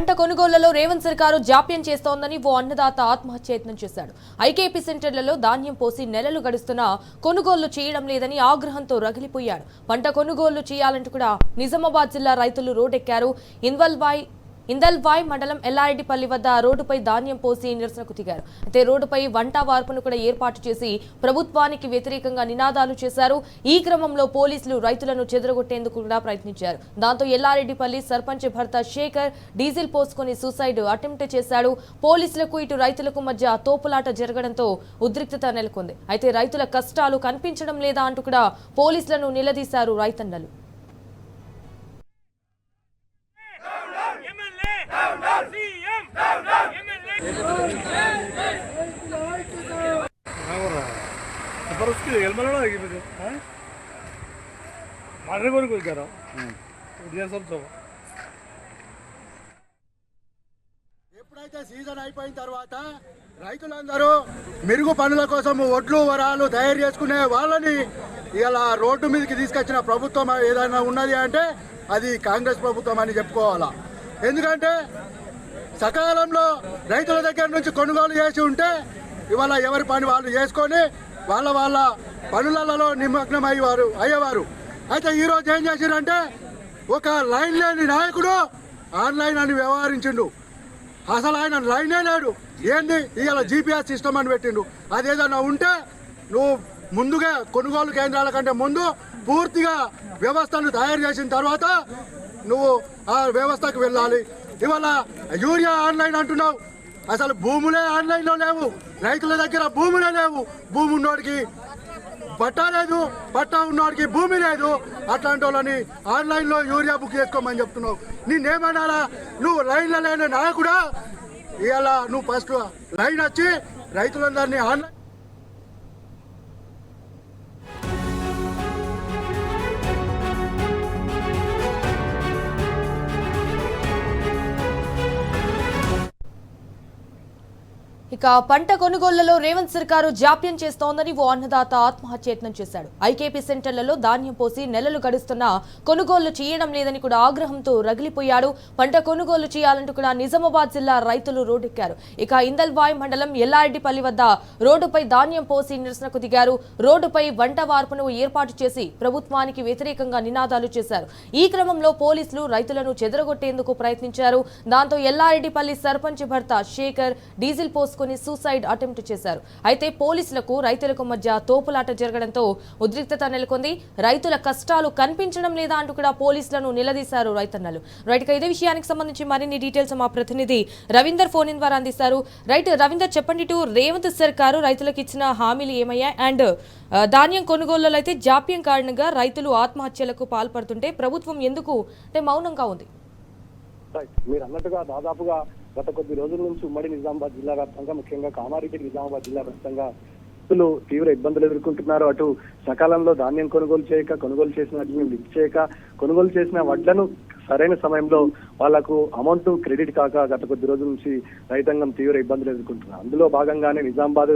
పంట కొనుగోళ్లలో రేవంత్ సర్కారు జాప్యం చేస్తోందని ఓ అన్నదాత ఆత్మహత్యయత్నం చేశాడు. ఐకేపీ సెంటర్లలో ధాన్యం పోసి నెలలు గడుస్తున్నా కొనుగోళ్లు చేయడం లేదని ఆగ్రహంతో రగిలిపోయాడు. పంట కొనుగోళ్లు చేయాలంటూ కూడా నిజామాబాద్ జిల్లా రైతులు రోడ్డెక్కారు. ఇందల్వాయ్ మండలం ఎల్లారెడ్డిపల్లి వద్ద రోడ్డుపై ధాన్యం పోసి నిరసనకు దిగారు. అయితే రోడ్డుపై వంట వార్పును కూడా ఏర్పాటు చేసి ప్రభుత్వానికి వ్యతిరేకంగా నినాదాలు చేశారు. ఈ క్రమంలో పోలీసులు రైతులను చెదరగొట్టేందుకు కూడా ప్రయత్నించారు. దాంతో ఎల్లారెడ్డిపల్లి సర్పంచ్ భర్త శేఖర్ డీజిల్ పోసుకుని సూసైడ్ అటెంప్ట్ చేశాడు. పోలీసులకు ఇటు రైతులకు మధ్య తోపులాట జరగడంతో ఉద్రిక్తత నెలకొంది. అయితే రైతుల కష్టాలు కనిపించడం లేదా అంటూ కూడా పోలీసులను నిలదీశారు రైతన్నలు. ఎప్పుడైతే సీజన్ అయిపోయిన తర్వాత రైతులందరూ మెరుగు పనుల కోసం ఒడ్లు వరాలు తయారు చేసుకునే వాళ్ళని ఇలా రోడ్డు మీదకి తీసుకొచ్చిన ప్రభుత్వం ఏదైనా ఉన్నది అంటే అది కాంగ్రెస్ ప్రభుత్వం అని చెప్పుకోవాలా. ఎందుకంటే సకాలంలో రైతుల దగ్గర నుంచి కొనుగోలు చేసి ఉంటే ఇవాళ ఎవరి పని వాళ్ళు చేసుకొని వాళ్ళ పనులలో నిమగ్నం అయ్యేవారు. అయితే ఈరోజు ఏం చేశారంటే ఒక లైన్ లేని నాయకుడు ఆన్లైన్ అని వ్యవహరించిండు. అసలు ఆయన లైనే లేడు. ఏంది ఇవాళ జీపీఎస్ సిస్టమ్ అని పెట్టిండు. అదేదన్నా ఉంటే నువ్వు ముందుగా కొనుగోలు కేంద్రాల కంటే ముందు పూర్తిగా వ్యవస్థను తయారు చేసిన తర్వాత నువ్వు ఆ వ్యవస్థకు వెళ్ళాలి. ఇవాళ యూరియా ఆన్లైన్ అంటున్నావు. అసలు భూములే ఆన్లైన్లో లేవు. రైతుల దగ్గర భూములే లేవు. భూమి ఉన్నోడికి పట్టా లేదు, పట్టా ఉన్నోడికి భూమి లేదు. అట్లాంటి వాళ్ళని ఆన్లైన్లో యూరియా బుక్ చేసుకోమని చెప్తున్నావు. నేనేమన్నారా? నువ్వు లైన్లో లేని నాయకుడా? ఇవాళ నువ్వు ఫస్ట్ లైన్ వచ్చి రైతులందరినీ ఆన్లైన్ ఇక పంట కొనుగోళ్లలో రేవంత్ సర్కారు జాప్యం చేస్తోందని ఓ అన్నదాత ఆత్మహత్యయత్నం చేశాడు. ఐకేపీ సెంటర్లలో ధాన్యం పోసి నెలలు గడుస్తున్నా కొనుగోళ్లు చేయడం లేదని కూడా ఆగ్రహంతో రగిలిపోయాడు. పంట కొనుగోలు చేయాలంటూ కూడా నిజామాబాద్ జిల్లా రైతులు రోడ్డెక్కారు. ఇక ఇందల్వాయ్ మండలం ఎల్లారెడ్డిపల్లి వద్ద రోడ్డుపై ధాన్యం పోసి నిరసనకు దిగారు. రోడ్డుపై వంట వార్పును ఏర్పాటు చేసి ప్రభుత్వానికి వ్యతిరేకంగా నినాదాలు చేశారు. ఈ క్రమంలో పోలీసులు రైతులను చెదరగొట్టేందుకు ప్రయత్నించారు. దాంతో ఎల్లారెడ్డిపల్లి సర్పంచ్ భర్త శేఖర్ డీజిల్ పోసుకుని సూసైడ్ అటెంప్ట్ చేశారు. అయితే పోలీసులకు రైతులకు మధ్య తోపులాట జరగడంతో ఉద్రిక్తత నెలకొంది. రైతుల కష్టాలు కనిపించడం లేదా అంటూ కూడా పోలీసులను నిలదీశారు రైతన్నలు. రైట్ గా ఇదే విషయానికి సంబంధించి మరిన్ని డీటెయిల్స్ మా ప్రతినిధి రవీందర్ ఫోన్ ఇన్ ద్వారా అందిస్తారు. రైట్ రవీందర్, చెప్పండి, రేవంత్ సర్కారు రైతులకు ఇచ్చిన హామీలు ఏమయ్యాయి? అండ్ ధాన్యం కొనుగోళ్లలో అయితే జాప్యం కారణంగా రైతులు ఆత్మహత్యలకు పాల్పడుతుంటే ప్రభుత్వం ఎందుకు మౌనంగా ఉంది? మీరు అన్నట్టుగా దాదాపుగా గత కొద్ది రోజుల నుంచి ఉమ్మడి నిజామాబాద్ జిల్లా వ్యాప్తంగా, ముఖ్యంగా కామారెడ్డి నిజామాబాద్ జిల్లా వ్యాప్తంగా రైతులు తీవ్ర ఇబ్బందులు ఎదుర్కొంటున్నారు. అటు సకాలంలో ధాన్యం కొనుగోలు చేయక, కొనుగోలు చేసిన వాటిని లిఫ్ట్ చేయక, కొనుగోలు చేసిన వడ్లను సరైన సమయంలో వాళ్లకు అమౌంట్ క్రెడిట్ కాక గత కొద్ది రోజుల నుంచి రైతాంగం తీవ్ర ఇబ్బందులు ఎదుర్కొంటున్నారు. అందులో భాగంగానే నిజామాబాద్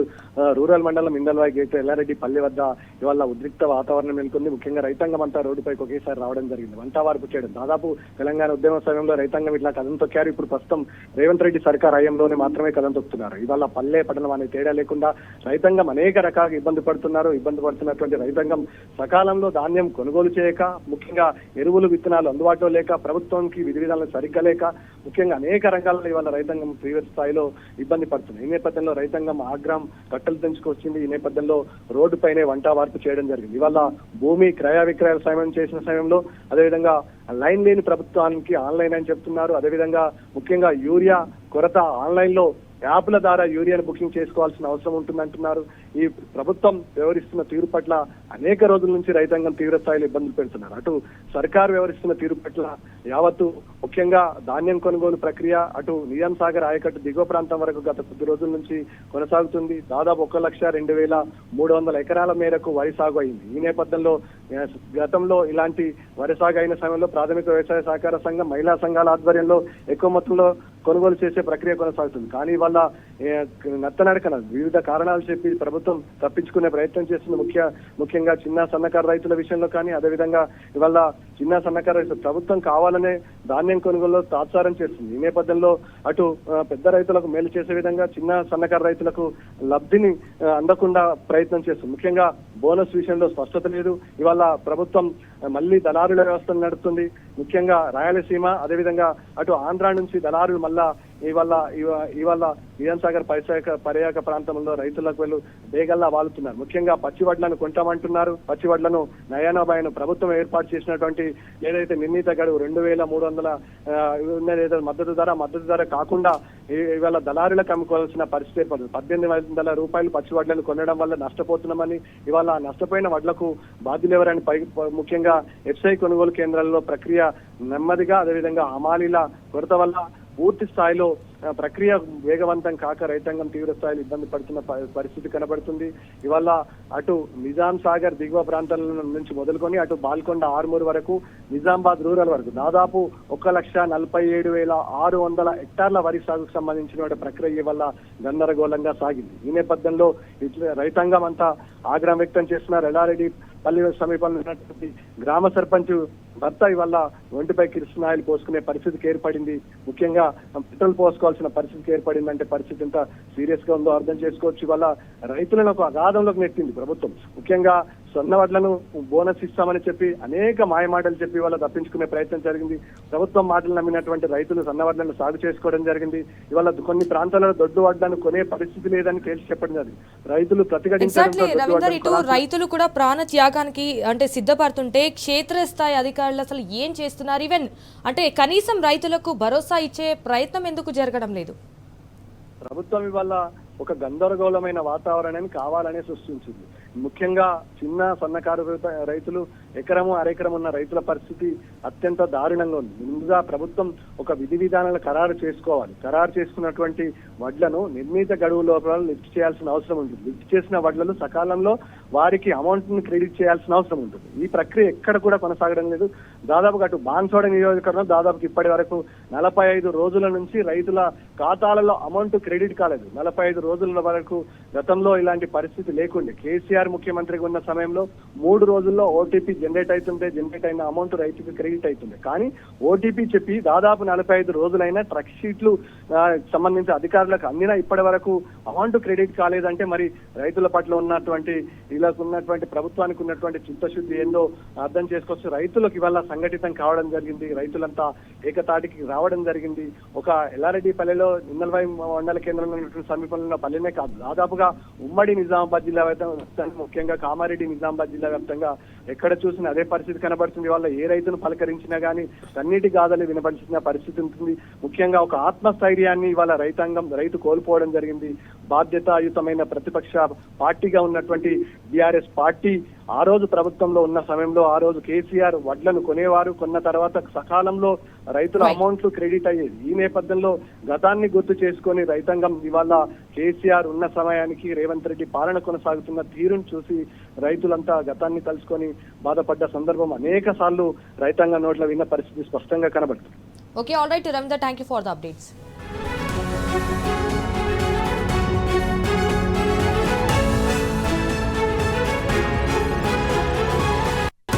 రూరల్ మండలం ఇందల్వాయ్ గేట్ ఎల్లారెడ్డి పల్లె వద్ద ఇవాళ ఉద్రిక్త వాతావరణం నెలకొంది. ముఖ్యంగా రైతాంగం అంతా రోడ్డుపైకి ఒకేసారి రావడం జరిగింది. వంట వార్పు చేయడం, దాదాపు తెలంగాణ ఉద్యమ సమయంలో రైతాంగం ఇట్లా కథం తొక్కారు. ఇప్పుడు ప్రస్తుతం రేవంత్ రెడ్డి సర్కార్ హయాంలోనే మాత్రమే కథం తొక్కుతున్నారు. ఇవాళ పల్లె పట్టణం అనే తేడా లేకుండా రైతాంగం అనేక రకాలుగా ఇబ్బంది పడుతున్నటువంటి రైతాంగం సకాలంలో ధాన్యం కొనుగోలు చేయక, ముఖ్యంగా ఎరువులు విత్తనాలు అందుబాటులో లేక, ప్రభుత్వానికి విధి విధానాలు సరిగ్గా లేక, ముఖ్యంగా అనేక రంగాల్లో ఇవాళ రైతాంగం తీవ్ర స్థాయిలో ఇబ్బంది పడుతుంది. ఈ నేపథ్యంలో రైతాంగం ఆగ్రహం కట్టలు తెంచుకొచ్చింది. ఈ నేపథ్యంలో రోడ్డుపైనే వంట వార్పు చేయడం జరిగింది. ఇవాళ భూమి క్రయ విక్రయాల సమయం చేసిన సమయంలో, అదేవిధంగా లైన్ లేని ప్రభుత్వానికి ఆన్లైన్ అని చెప్తున్నారు. అదేవిధంగా ముఖ్యంగా యూరియా కొరత, ఆన్లైన్ లో యాప్ల ద్వారా యూరియాను బుకింగ్ చేసుకోవాల్సిన అవసరం ఉంటుందంటున్నారు. ఈ ప్రభుత్వం వ్యవహరిస్తున్న తీరు పట్ల అనేక రోజుల నుంచి రైతాంగం తీవ్ర స్థాయిలో ఇబ్బందులు పెడుతున్నారు. అటు సర్కారు వ్యవహరిస్తున్న తీరు పట్ల యావత్తు, ముఖ్యంగా ధాన్యం కొనుగోలు ప్రక్రియ అటు నిజాం సాగర్ ఆయకట్టు దిగువ ప్రాంతం వరకు గత కొద్ది రోజుల నుంచి కొనసాగుతుంది. దాదాపు 1,02,300 ఎకరాల మేరకు వరి సాగు అయింది. ఈ నేపథ్యంలో గతంలో ఇలాంటి వరి సాగు అయిన సమయంలో ప్రాథమిక వ్యవసాయ సహకార సంఘం, మహిళా సంఘాల ఆధ్వర్యంలో ఎక్కువ మొత్తంలో కొనుగోలు చేసే ప్రక్రియ కొనసాగుతుంది. కానీ వల్ల నత్తనడకన వివిధ కారణాలు చెప్పి ప్రభుత్వం తప్పించుకునే ప్రయత్నం చేస్తుంది. ముఖ్య ముఖ్యంగా చిన్న సన్నకారు రైతుల విషయంలో కానీ అదేవిధంగా ఇవాళ చిన్న సన్నకారు రైతులు ప్రభుత్వం కావాలనే ధాన్యం కొనుగోలులో తాత్సారం చేస్తుంది. ఈ నేపథ్యంలో అటు పెద్ద రైతులకు మేలు చేసే విధంగా చిన్న సన్నకారు రైతులకు లబ్ధిని అందకుండా ప్రయత్నం చేస్తుంది. ముఖ్యంగా బోనస్ విషయంలో స్పష్టత లేదు. ఇవాళ ప్రభుత్వం మళ్ళీ దళారుల వ్యవస్థను నడుపుతుంది. ముఖ్యంగా రాయలసీమ అదేవిధంగా అటు ఆంధ్ర నుంచి దళారులు మళ్ళా ఇవాళ నిజాం సాగర్ పర్యాక ప్రాంతంలో రైతులకు వెళ్ళు బేగల్లా వాలుతున్నారు. ముఖ్యంగా పచ్చి వడ్లను కొంటామంటున్నారు. పచ్చి వడ్లను నయానాబాయను ప్రభుత్వం ఏర్పాటు చేసినటువంటి ఏదైతే నిర్ణీత గడువు 2300 మద్దతు ధర కాకుండా ఇవాళ దళారులకు అమ్ముకోవాల్సిన పరిస్థితి ఏర్పడుతుంది. 1800 రూపాయలు పచ్చి వడ్లను కొనడం వల్ల నష్టపోతున్నామని, ఇవాళ నష్టపోయిన వడ్లకు బాధ్యులు ఎవరని ముఖ్యంగా ఎఫ్ఐ కొనుగోలు కేంద్రాల్లో ప్రక్రియ నెమ్మదిగా అదేవిధంగా హమాలీల కొరత వల్ల పూర్తి స్థాయిలో ప్రక్రియ వేగవంతం కాక రైతాంగం తీవ్ర స్థాయిలో ఇబ్బంది పడుతున్న పరిస్థితి కనబడుతుంది. ఇవాళ అటు నిజాం సాగర్ దిగువ ప్రాంతాల నుంచి మొదలుకొని అటు బాల్కొండ ఆర్మూర్ వరకు నిజామాబాద్ రూరల్ వరకు దాదాపు 1,47,600 హెక్టార్ల వరి సాగుకు సంబంధించిన ప్రక్రియ వల్ల గందరగోళంగా సాగింది. ఈ నేపథ్యంలో రైతాంగం అంతా ఆగ్రహం వ్యక్తం చేస్తున్నారు. ఎల్లారెడ్డి పల్లి సమీపంలో ఉన్నటువంటి గ్రామ సర్పంచ్ భర్త ఇవాళ ఒంటిపై కిరసనాయిలు పోసుకునే పరిస్థితికి ఏర్పడింది. ముఖ్యంగా పెట్రోల్ పోసుకోవాల్సిన పరిస్థితికి ఏర్పడింది. అంటే పరిస్థితి ఎంత సీరియస్ గా ఉందో అర్థం చేసుకోవచ్చు. ఇవాళ రైతులను ఒక అగాధంలోకి నెట్టింది ప్రభుత్వం. ముఖ్యంగా సొన్న వడ్లను బోనస్ ఇస్తామని చెప్పి అనేక మాయమాటలు చెప్పి ఇవాళ తప్పించుకునే ప్రయత్నం జరిగింది. ప్రభుత్వం మాటలు నమ్మినటువంటి రైతులు సన్న వడ్లను సాగు చేసుకోవడం జరిగింది. ఇవాళ కొన్ని ప్రాంతాలలో దొడ్డు వడ్లను కొనే పరిస్థితి లేదని తేల్చి చెప్పడం జరిగింది. రైతులు ప్రతిఘటించారు. రైతులు కూడా ప్రాణ త్యాగానికి అంటే సిద్ధపడుతుంటే క్షేత్రస్థాయి అధికారులు అసలు ఏం చేస్తున్నారు? ఈవెన్ అంటే కనీసం రైతులకు భరోసా ఇచ్చే ప్రయత్నం ఎందుకు జరగడం లేదు? ప్రభుత్వం ఇవాళ ఒక గందరగోళమైన వాతావరణాన్ని కావాలనే సృష్టించింది. ముఖ్యంగా చిన్న సన్నకారు రైతులు ఎకరము అరెకరం ఉన్న రైతుల పరిస్థితి అత్యంత దారుణంగా ఉంది. ముందుగా ప్రభుత్వం ఒక విధి విధానాలు ఖరారు చేసుకోవాలి. ఖరారు చేసుకున్నటువంటి వడ్లను నిర్ణీత గడువు లోపల లిఫ్ట్ చేయాల్సిన అవసరం ఉంటుంది. లిఫ్ట్ చేసిన వడ్లను సకాలంలో వారికి అమౌంట్ ని క్రెడిట్ చేయాల్సిన అవసరం ఉంటుంది. ఈ ప్రక్రియ ఎక్కడ కూడా కొనసాగడం లేదు. దాదాపుగా అటు బాన్సోడ నియోజకవర్గంలో దాదాపు ఇప్పటి వరకు 45 రోజుల నుంచి రైతుల ఖాతాలలో అమౌంట్ క్రెడిట్ కాలేదు. 45 రోజుల వరకు గతంలో ఇలాంటి పరిస్థితి లేకుండే. కేసీఆర్ ముఖ్యమంత్రిగా ఉన్న సమయంలో 3 రోజుల్లో ఓటీపీ జనరేట్ అయిన అమౌంట్ రైతుకు క్రెడిట్ అవుతుంది. కానీ ఓటీపీ చెప్పి దాదాపు 45 రోజులైనా ట్రక్ షీట్లు సంబంధించిన అధికారులకు అందినా ఇప్పటి వరకు అమౌంట్ క్రెడిట్ కాలేదంటే మరి రైతుల పట్ల ఉన్నటువంటి వీళ్ళకు ఉన్నటువంటి ప్రభుత్వానికి ఉన్నటువంటి చిత్తశుద్ధి ఏందో అర్థం చేసుకోవచ్చు. రైతులకు ఇవాళ సంఘటితం కావడం జరిగింది. రైతులంతా ఏకతాటికి రావడం జరిగింది. ఒక ఎల్లారెడ్డి పల్లెలో నిన్నల్వై మండల కేంద్రంలో ఉన్నటువంటి సమీపంలో ఉన్న పల్లెనే కాదు, దాదాపుగా ఉమ్మడి నిజామాబాద్ జిల్లా ముఖ్యంగా కామారెడ్డి నిజామాబాద్ జిల్లా వ్యాప్తంగా ఎక్కడ చూసినా అదే పరిస్థితి కనబడుతుంది. వాళ్ళ ఏ రైతును పలకరించినా గానీ కన్నీటి గాథలు వినపడిచిన పరిస్థితి ఉంటుంది. ముఖ్యంగా ఒక ఆత్మస్థైర్యాన్ని ఇవాళ రైతు కోల్పోవడం జరిగింది. బాధ్యతాయుతమైన ప్రతిపక్ష పార్టీగా ఉన్నటువంటి బీఆర్ఎస్ పార్టీ ఆ రోజు ప్రభుత్వంలో ఉన్న సమయంలో ఆ రోజు కేసీఆర్ వడ్లను కొనేవారు. కొన్న తర్వాత సకాలంలో రైతుల అమౌంట్లు క్రెడిట్ అయ్యేది. ఈ నేపథ్యంలో గతాన్ని గుర్తు చేసుకొని రైతాంగం ఇవాళ కేసీఆర్ ఉన్న సమయానికి రేవంత్ రెడ్డి పాలన కొనసాగుతున్న తీరును చూసి రైతులంతా గతాన్ని తలుచుకొని బాధపడ్డ సందర్భం అనేక సార్లు రైతాంగం నోట్ల విన్న పరిస్థితి స్పష్టంగా కనబడుతుంది. Okay, all right Ravindra, thank you for the updates.